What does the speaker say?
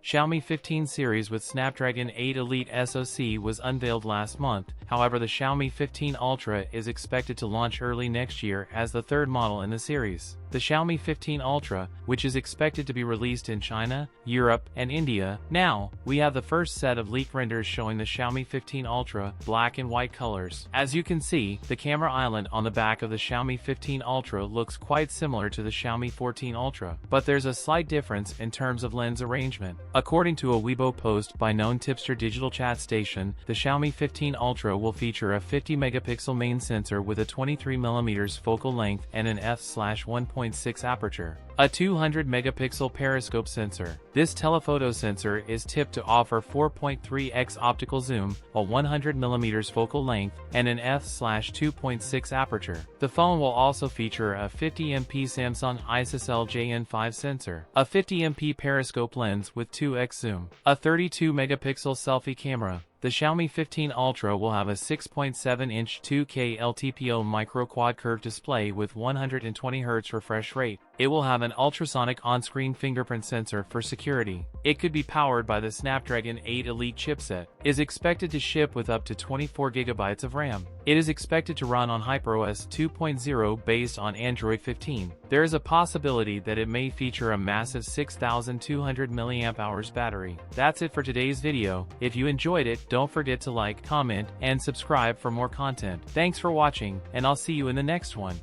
Xiaomi 15 series with Snapdragon 8 Elite SoC was unveiled last month. However, the Xiaomi 15 Ultra is expected to launch early next year as the third model in the series. The Xiaomi 15 Ultra, which is expected to be released in China, Europe, and India. Now, we have the first set of leaked renders showing the Xiaomi 15 Ultra, black and white colors. As you can see, the camera island on the back of the Xiaomi 15 Ultra looks quite similar to the Xiaomi 14 Ultra, but there's a slight difference in terms of lens arrangement. According to a Weibo post by known tipster Digital Chat Station, the Xiaomi 15 Ultra will feature a 50-megapixel main sensor with a 23mm focal length and an f/1.6 aperture, a 200-megapixel periscope sensor. This telephoto sensor is tipped to offer 4.3x optical zoom, a 100mm focal length, and an f/2.6 aperture. The phone will also feature a 50MP Samsung ISOCELL JN5 sensor, a 50MP periscope lens with 2x zoom, a 32-megapixel selfie camera. The Xiaomi 15 Ultra will have a 6.7-inch 2K LTPO micro-quad curved display with 120Hz refresh rate. It will have an ultrasonic on-screen fingerprint sensor for security. It could be powered by the Snapdragon 8 Elite chipset. It is expected to ship with up to 24GB of RAM. It is expected to run on HyperOS 2.0 based on Android 15. There is a possibility that it may feature a massive 6,200 mAh battery. That's it for today's video. If you enjoyed it, don't forget to like, comment, and subscribe for more content. Thanks for watching, and I'll see you in the next one.